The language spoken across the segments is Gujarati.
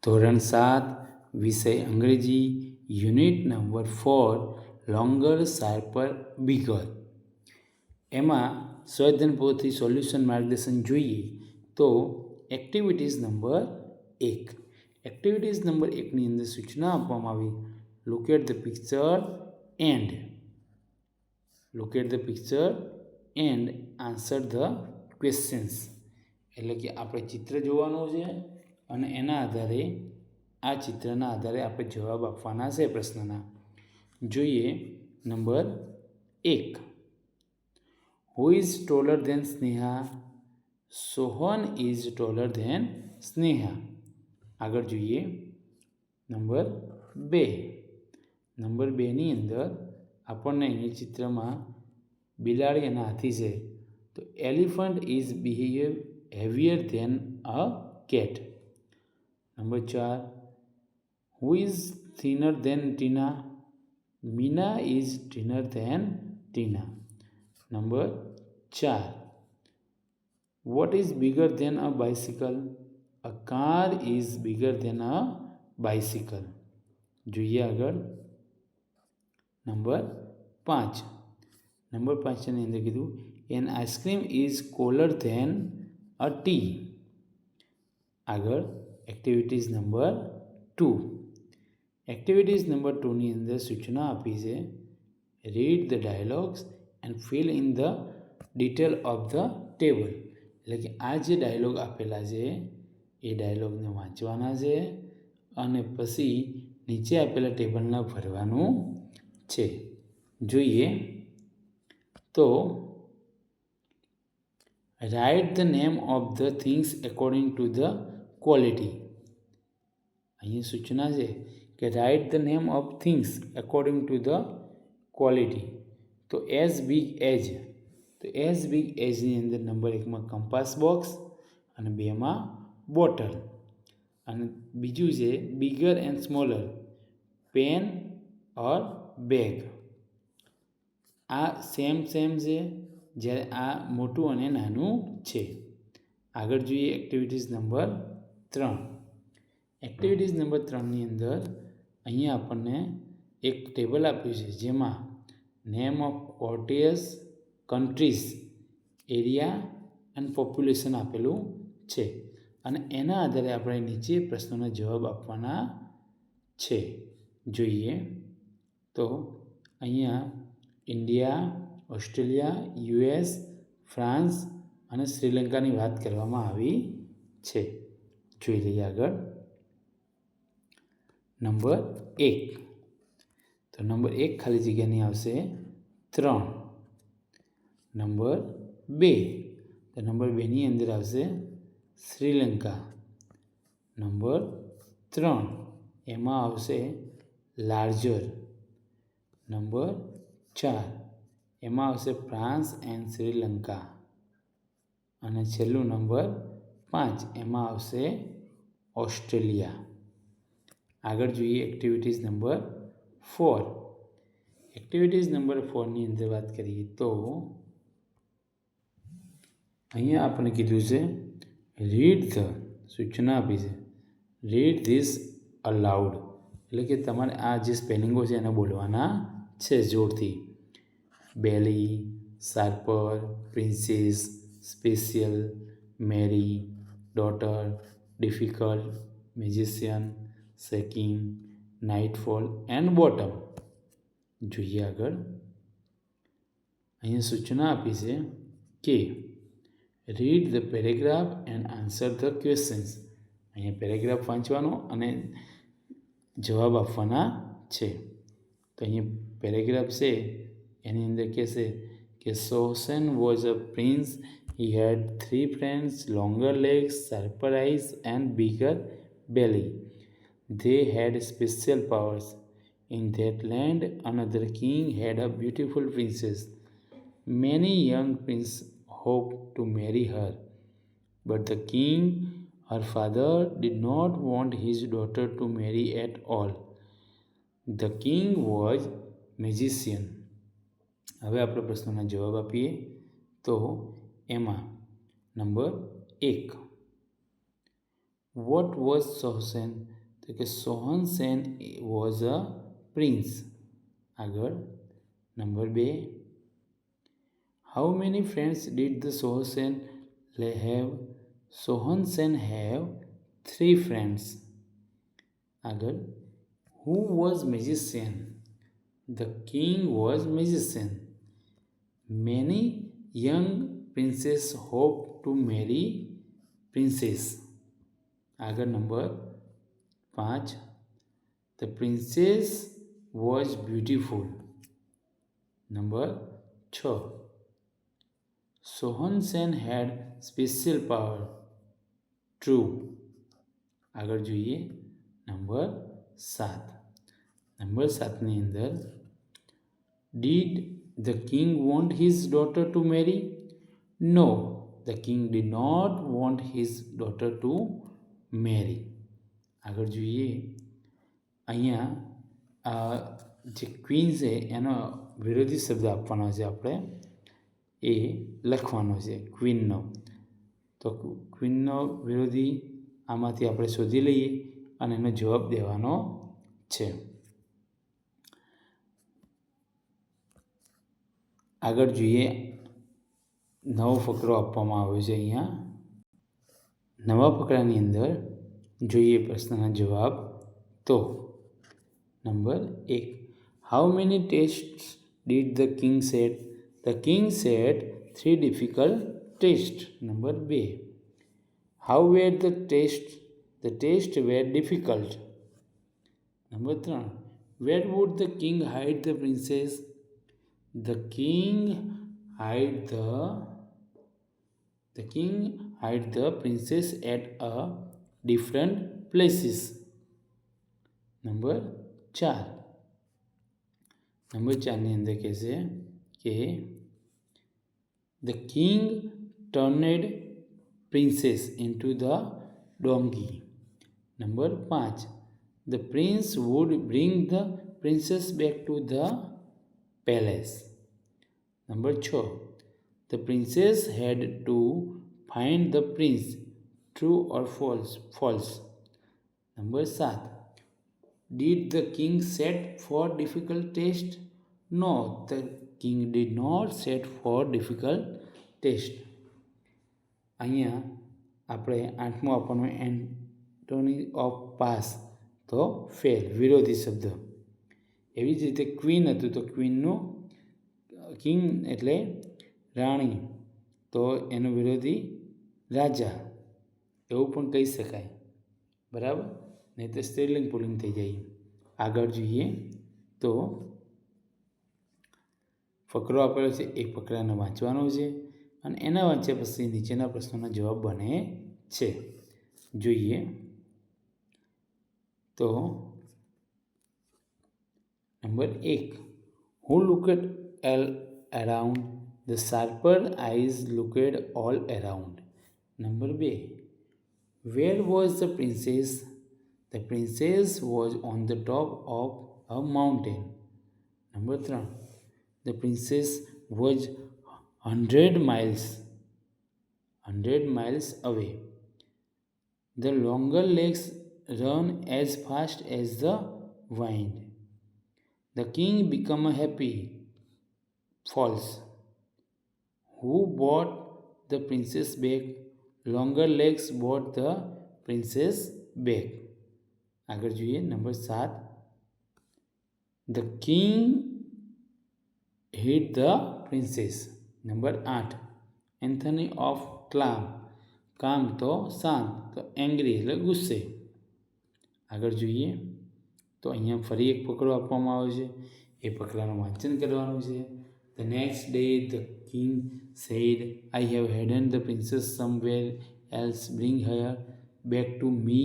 ધોરણ 7 વિષય અંગ્રેજી unit number 4 longer sharper bigger. એમાં સ્વાધ્યાય પોથી સોલ્યુશન માર્ગદર્શન જોઈએ તો એક્ટિવિટીઝ નંબર 1. એક્ટિવિટીઝ નંબર 1ની અંદર સૂચના આપવામાં આવી look at the picture and answer the questions. એટલે કે આપણે ચિત્ર જોવાનું છે અને એના આધારે આ ચિત્રના આધારે આપણે જવાબ આપવાના છે પ્રશ્નના. જોઈએ number 1. Who is taller than Sneha? Sohan is taller than Sneha. આગળ જોઈએ નંબર 2. નંબર 2ની અંદર આપણને અહીં ચિત્રમાં બિલાડી અને હાથી છે. તો elephant is heavier than a cat. Number 4. Who is thinner than Tina? Meena is thinner than Tina. Number 4. What is bigger than a bicycle? A car is bigger than a bicycle. જોઈએ આગળ નંબર 5. નંબર 5ની અંદર કીધું an ice cream is colder than a tea. આગળ એક્ટિવિટીઝ નંબર 2. એક્ટિવિટીઝ નંબર 2ની અંદર સૂચના આપી છે read the dialogues and fill in the detail of the table. એટલે કે આ જે ડાયલોગ આપેલા છે એ ડાયલોગને વાંચવાના છે અને પછી નીચે આપેલા ટેબલના ભરવાનું છે. જોઈએ તો write the name of the things according to the quality. અહીં સૂચના છે કે write the name of things according to the quality. તો એઝ બિગ એઝની અંદર નંબર 1માં કંપાસ બોક્સ અને 2માં બોટલ. અને બીજું છે bigger and smaller pen or bag. આ સેમ છે જ્યારે આ મોટું અને નાનું છે. આગળ જોઈએ એક્ટિવિટીઝ નંબર 3. એક્ટિવિટીઝ નંબર 3ની અંદર અહીંયા આપણને એક ટેબલ આપ્યું છે જેમાં name of courteous countries area and population આપેલું છે અને એના આધારે આપણે નીચે પ્રશ્નોના જવાબ આપવાના છે. જોઈએ તો અહીંયા ઇન્ડિયા, ઓસ્ટ્રેલિયા, US, ફ્રાન્સ અને શ્રીલંકાની વાત કરવામાં આવી છે. જોઈ લઈએ આગળ નંબર 1. તો નંબર 1 ખાલી જગ્યાની આવશે 3. નંબર 2. તો નંબર 2ની અંદર આવશે શ્રીલંકા. નંબર 3 એમાં આવશે લાર્જર. નંબર 4 એમાં આવશે ફ્રાન્સ એન્ડ શ્રીલંકા. અને છેલ્લું નંબર 5 એમાં આવશે ઓસ્ટ્રેલિયા. આગળ જોઈએ એક્ટિવિટીઝ નંબર 4. એક્ટિવિટીઝ નંબર 4ની અંદર વાત કરીએ તો અહીંયા આપણે કીધું છે રીડ ધ સૂચના આપી છે રીડ ધીસ અલાઉડ. એટલે કે તમારે આ જે સ્પેલિંગો છે એને બોલવાના છે જોરથી. Belly, sharper, princess, special, marry, daughter, difficult, magician, shaking, nightfall and bottom. જોઈએ આગળ અહીંયા સૂચના આપી છે કે read the paragraph and answer the questions. અહીંયા પેરેગ્રાફ વાંચવાનો અને જવાબ આપવાના છે. તો અહીંયા પેરેગ્રાફ છે એની અંદર કહેશે કે Sohan was a prince. He had 3 friends, longer legs, sharper eyes and bigger belly. They had special powers. In that land, another king had a beautiful princess. Many young princes hoped to marry her, but the king, her father, did not want his daughter to marry at all. The king was magician. હવે આપણે પ્રશ્નોના જવાબ આપીએ તો એમાં નંબર 1 વોટ વોઝ સોહસેન? તો કે Sohan Sen was a prince. આગળ number 2, how many friends did the Sohsen have? Sohan Sen have 3 friends. આગળ who was magician? The king was magician. Many young princess hope to marry princess. આગળ number 5, the princess was beautiful. Number 6, Sohan Sen had special power. True. આગળ જોઈએ નંબર 7. નંબર 7ની અંદર did the king want his daughter to marry? No, the king did not want his daughter to marry. આગળ જોઈએ અહીંયા જે ક્વીન છે એનો વિરોધી શબ્દ આપવાનો છે, આપણે એ લખવાનો છે ક્વીનનો. તો ક્વીનનો વિરોધી આમાંથી આપણે શોધી લઈએ અને એનો જવાબ દેવાનો છે. આગળ જોઈએ નવો ફકરો આપવામાં આવ્યો છે. અહીંયા નવા ફકરાની અંદર જોઈએ પ્રશ્નના જવાબ. તો number 1, how many tests did the king set? The king set 3 difficult test. Number 2, how were the test? The test were difficult. Number 3, where would the king hide the princess? The king hide the princess at a different places. Number 4. Number 4ની અંદર કહેશે કે the king turned princess into the donkey. Number 5, the prince would bring the princess back to the palace. Number 6, the princess had to find the prince. True or false? Number 7, did the king set for difficult test? No, the king did not set for difficult test. અહીંયા આપણે 8મો આપવાનો એન્ટોની ઓફ પાસ, તો ફેલ, વિરોધી શબ્દ. એવી જ રીતે ક્વીન હતું તો ક્વીનનું કિંગ એટલે રાણી, તો એનો વિરોધી રાજા એવું પણ કહી શકાય, બરાબર? નહીં તો સ્ત્રીલિંગ પુલ્લિંગ થઈ જાય. આગળ જોઈએ તો ફકરો આપેલો છે એ ફકરાને વાંચવાનો છે અને એના વાંચ્યા પછી નીચેના પ્રશ્નોના જવાબ બને છે. જોઈએ તો number 1, who looked all around? The sharper eyes looked all around. Number 2, where was the princess? The princess was on the top of a mountain. Number 3, the princess was 100 miles away. The longer legs run as fast as the wind. The king became happy. False. Who bought the princess back? Longer legs bought the princess back. આગળ જોઈએ number 7, the king hid the princess. Number 8, Anthony of કામ તો શાંત, તો એંગ્રી એટલે ગુસ્સે. આગળ જોઈએ તો અહીંયા ફરી એક ફકરો આપવામાં આવ્યો છે, એ ફકરાનું વાંચન કરવાનું છે. The next day the king said, I have hidden the princess somewhere else. Bring her back to me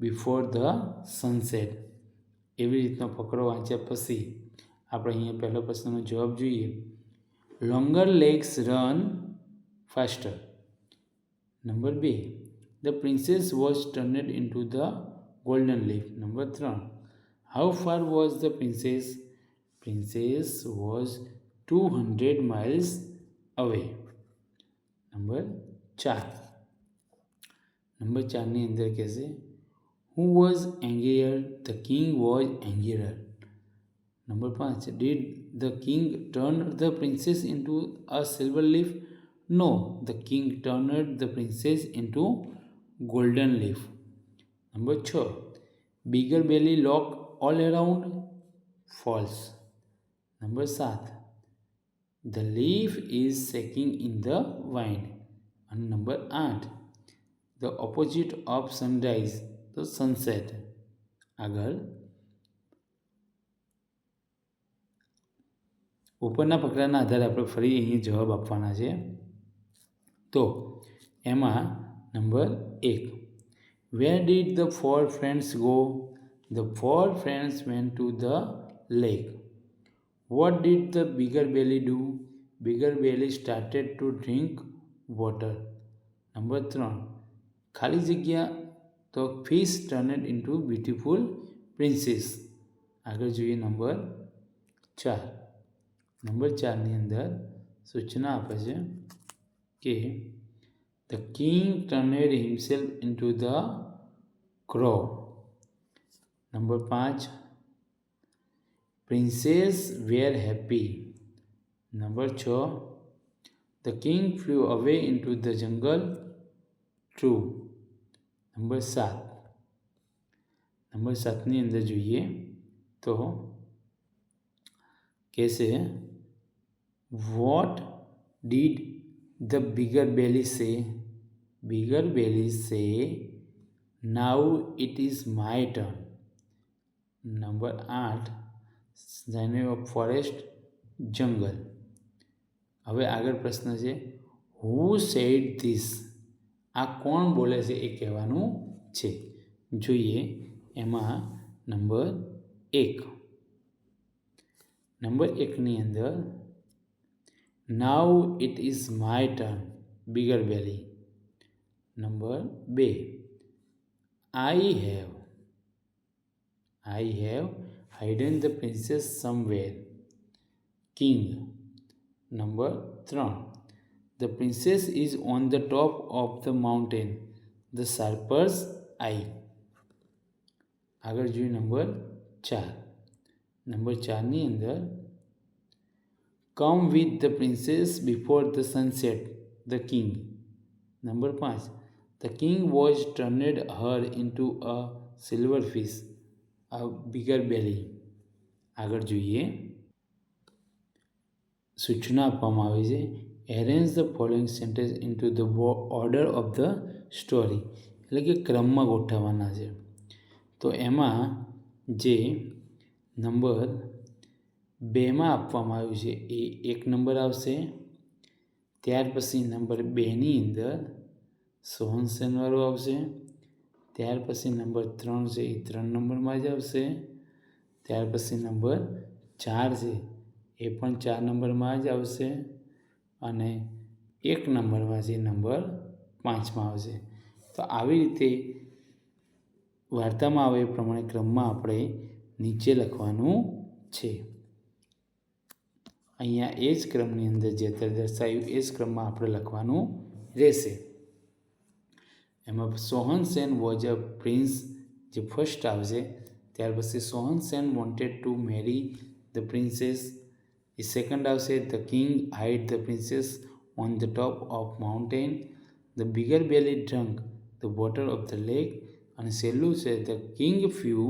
before the sunset. એવી રીતનો ફકરો વાંચ્યા પછી આપણે અહીંયા પહેલો પ્રશ્નનો જવાબ જોઈએ. Longer legs run faster. Number 2, the princess was turned into the golden leaf. Number 3, how far was the princess? Princess was 200 miles away. Number 4, number 4ની અંદર કહેશે Who was angrier? The king was angrier. Number 5. Did the king turn the princess into a silver leaf? No, the king turned the princess into golden leaf. Number 6. Bigger belly lock all around? False. Number 7. The leaf is shaking in the wind. And number 8. The opposite of sunrise, the sunset. આગળ ઉપરના ફકરાના આધારે આપણે ફરી અહીં જવાબ આપવાના છે. તો એમાં number 1. Where did the four friends go? The four friends went to the lake. What did the bigger belly do? Bigger belly started to drink water. Number 3. ખાલી જગ્યા તો fish turned into beautiful princess. આગળ જોઈએ નંબર 4. નંબર 4ની અંદર સૂચના આપે છે કે The king turned himself into the crow. Number 5. Princess were happy. Number 6. The king flew away into the jungle. True. Number 7. Number 7ની અંદર જોઈએ તો કહેશે What did the bigger belly say? Bigger belly say, Now it is my turn. Number 8. Scenery of forest, jungle. હવે આગળ પ્રશ્ન છે Who said this? આ કોણ બોલે છે એ કહેવાનું છે. જોઈએ એમાં નંબર 1. નંબર 1ની અંદર Now it is my turn, bigger belly. Number 2. I have hidden the princess somewhere. King. Number 3. The princess is on the top of the mountain. The sharper's eye. આગળ જોઈએ નંબર 4. નંબર 4ની અંદર Come with the princess before the sunset, the king. Number 5. The king was turned her into a silver fish, a bigger belly. આગળ જોઈએ સૂચના આપવામાં આવી છે Arrange the following sentence into the order of the story. એટલે કે ક્રમમાં ગોઠવવાના છે. તો એમાં જે નંબર 2માં આપવામાં આવ્યું છે એ 1 નંબર આવશે. ત્યાર પછી નંબર 2ની અંદર સોહનસેનવાળું આવશે. ત્યાર પછી નંબર 3 છે એ 3 નંબરમાં જ આવશે. ત્યાર પછી નંબર 4 છે એ પણ 4 નંબરમાં જ આવશે. અને 1 નંબરમાં છે નંબર 5માં આવશે. તો આવી રીતે વાર્તામાં આવે એ પ્રમાણે ક્રમમાં આપણે નીચે લખવાનું છે. અહીંયા એ જ ક્રમની અંદર જે અત્યારે દર્શાવ્યું એ જ ક્રમમાં આપણે લખવાનું રહેશે. એમાં Sohan Sen was a prince જે ફર્સ્ટ આવશે. ત્યાર પછી Sohan Sen wanted to marry the princess એ સેકન્ડ આવશે. The king hide the princess on the top of mountain. The bigger belly drunk the water of the lake. અને છેલ્લું છે the king flew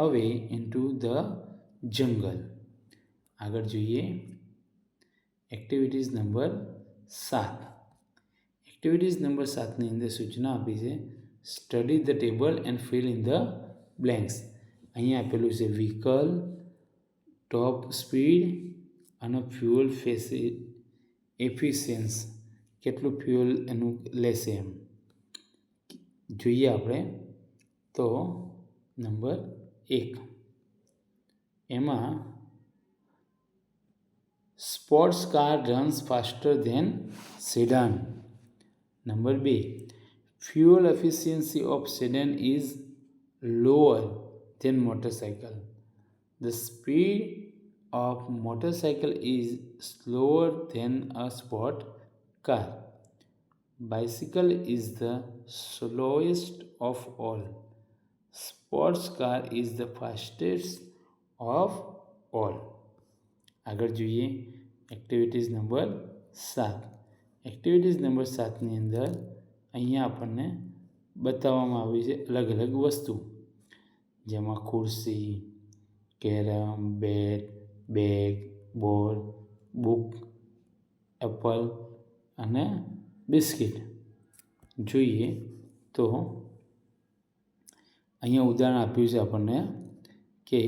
away into the jungle. આગળ જોઈએ એક્ટિવિટીઝ નંબર 7. એક્ટિવિટીઝ નંબર 7ની અંદર સૂચના આપી છે study the table and fill in the blanks. અહીંયા આપેલું છે વ્હીકલ, ટોપ સ્પીડ અને ફ્યુઅલ એફિશિયન્સ. કેટલું ફ્યુઅલ એનું લેશે એમ જોઈએ આપણે. તો નંબર 1 એમાં sports car runs faster than sedan. Number 2 fuel efficiency of sedan is lower than motorcycle. The speed of motorcycle is slower than a sport car. bicycle is the slowest of all. Sports car is the fastest of all. આગળ જોઈએ એક્ટિવિટીઝ નંબર 7. એક્ટિવિટીઝ નંબર 7ની અંદર અહીંયા આપણને બતાવવામાં આવી છે અલગ અલગ વસ્તુ, જેમાં ખુરશી, carrom, bat, bag, ball, book, apple અને બિસ્કિટ. જોઈએ તો અહીંયા ઉદાહરણ આપ્યું છે આપણને કે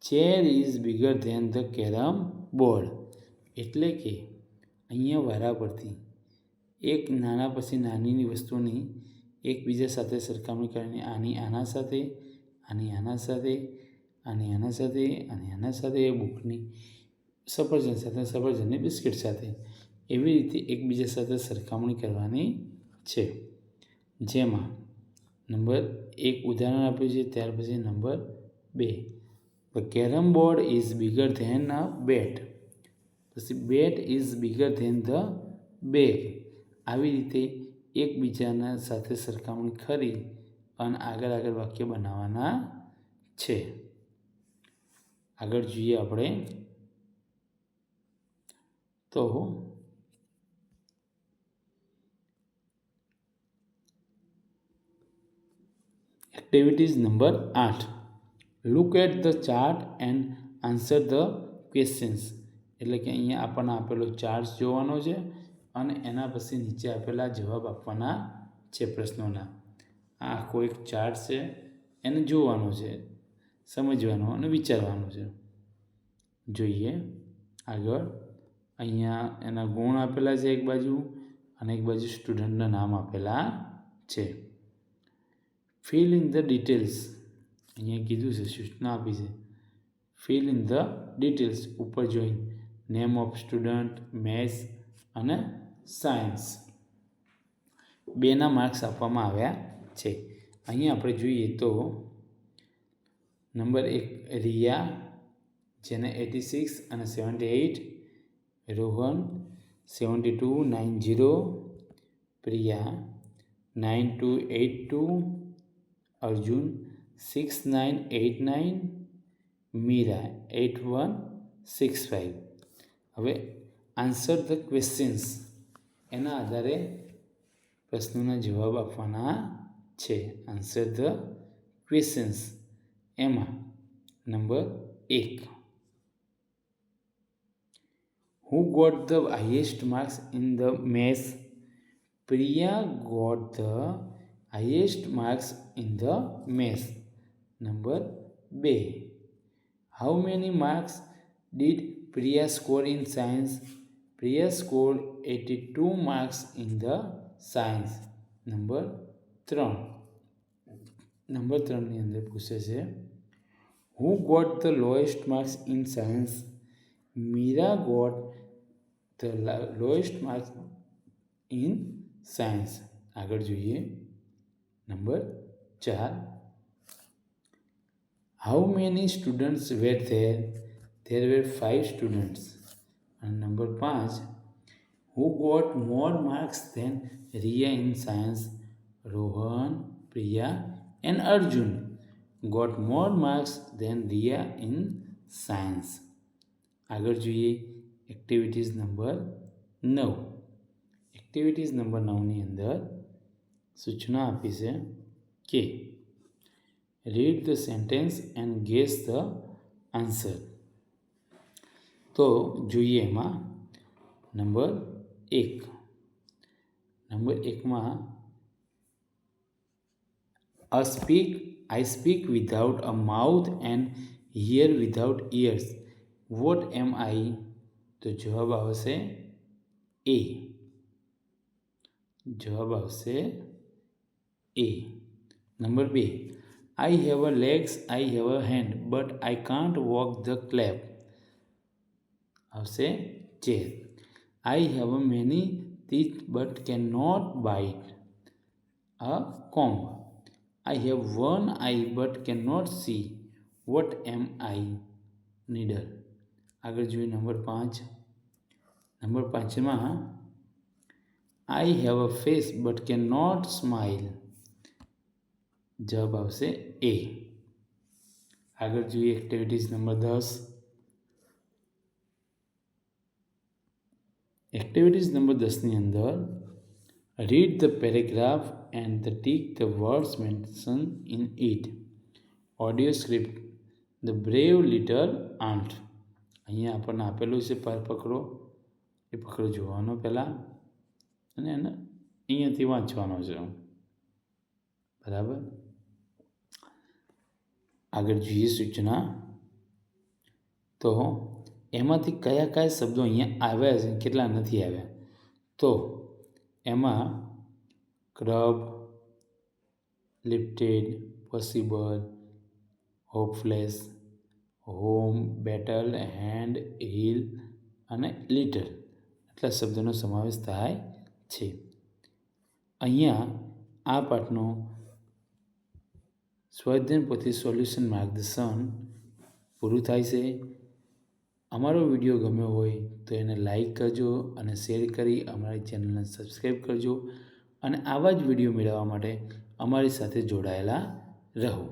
chair is bigger than the carrom board. એટલે કે અહીંયા વારા પરથી એક નાના પછી નાની વસ્તુની એકબીજા સાથે સરખામણી કરીને આની આના સાથે, આની આના સાથે, આની આના સાથે, આની આના સાથે, એ બુકની સફરજન સાથે, સફરજનની બિસ્કિટ સાથે, એવી રીતે એકબીજા સાથે સરખામણી કરવાની છે. જેમાં નંબર 1 ઉદાહરણ આપ્યું છે, ત્યાર પછી number 2, the carrom board is bigger than a bat. પછી bat is bigger than the bag. આવી રીતે એકબીજાના સાથે સરખામણી કરી અને આગળ વાક્ય બનાવવાના છે. આગળ જોઈએ આપણે તો activities number 8. Look at the chart and answer the questions. એટલે કે અહીંયા આપણને આપેલો ચાર્ટ જોવાનો છે અને એના પછી નીચે આપેલા જવાબ આપવાના છે પ્રશ્નોના. આ આખો એક ચાર્ટ છે, એને જોવાનો છે, સમજવાનો અને વિચારવાનું છે. જોઈએ આગળ. અહીંયા એના ગુણ આપેલા છે એક બાજુ અને એક બાજુ સ્ટુડન્ટના નામ આપેલા છે. Fill in the details. અહીંયા કીધું છે, સૂચના આપી છે. ફિલ ઇન ધ ડિટેલ્સ ઉપર જોઈ નેમ ઓફ સ્ટુડન્ટ, મેથ્સ અને સાયન્સ. 2ના માર્ક્સ આપવામાં આવ્યા છે. અહીંયા આપણે જોઈએ તો નંબર 1 રિયા, જેને 86 અને 78, રોહન 7290, પ્રિયા 9282, અર્જુન 6989, મીરા 8165. હવે આન્સર ધ ક્વેશ્ચન્સ, એના આધારે પ્રશ્નોના જવાબ આપવાના છે. Answer the questions. એમાં number 1, who got the highest marks in the maths? Priya got the highest marks in the maths. Number 2, how many marks did Priya score in science? Priya scored 82 marks in the science. Number 3, ની અંદર પૂછે છે who got the lowest marks in science? Meera got the lowest marks in science. આગળ જોઈએ number 4, how many students were there? There were 5 students. And number 5, who got more marks than Riya in science? Rohan, Priya and Arjun got more marks than Riya in science. આગળ જોઈએ એક્ટિવિટીઝ નંબર 9. એક્ટિવિટીઝ નંબર 9ની અંદર સૂચના આપી છે કે read the sentence and guess the answer. તો જોઈએ એમાં નંબર 1. નંબર 1માં I speak without a mouth and hear without ears. What am I? તો જવાબ આવશે A. જવાબ આવશે A. Number 2, I have a legs, I have a hand, but I can't walk the clap. આવશે chair. I have many teeth but cannot bite a comb. I have one eye but cannot see. What am I? Needle. આગળ જોઈએ નંબર 5. નંબર 5માં I have a face but can not smile. જવાબ આવશે એ. આગળ જોઈએ એક્ટિવિટીઝ નંબર 10. એક્ટિવિટીઝ નંબર 10ની અંદર read the paragraph and tick the words mention in it. Audio script the brave little ant. અહીંયા આપણને આપેલું છે પકડો, એ પકડો જોવાનો પહેલાં અને એને અહીંયાથી વાંચવાનો છે, બરાબર. આગળ જોઈએ સૂચના. તો એમાંથી કયા કયા શબ્દો અહીંયા આવ્યા છે, કેટલા નથી આવ્યા. તો એમાં crab, lifted, possible, hopeless, home, battle, hand, hill અને લિટલ આટલા શબ્દોનો સમાવેશ થાય છે. અહીંયા આ પાઠનો સ્વાધ્યાય પોથી સોલ્યુશન માર્ગદર્શન પૂરું થાય છે. અમારો વિડીયો ગમ્યો હોય તો એને લાઈક કરજો અને શેર કરી અમારી ચેનલને સબસ્ક્રાઈબ કરજો અને આવા જ વિડીયો મેળવવા માટે અમારી સાથે જોડાયેલા રહો.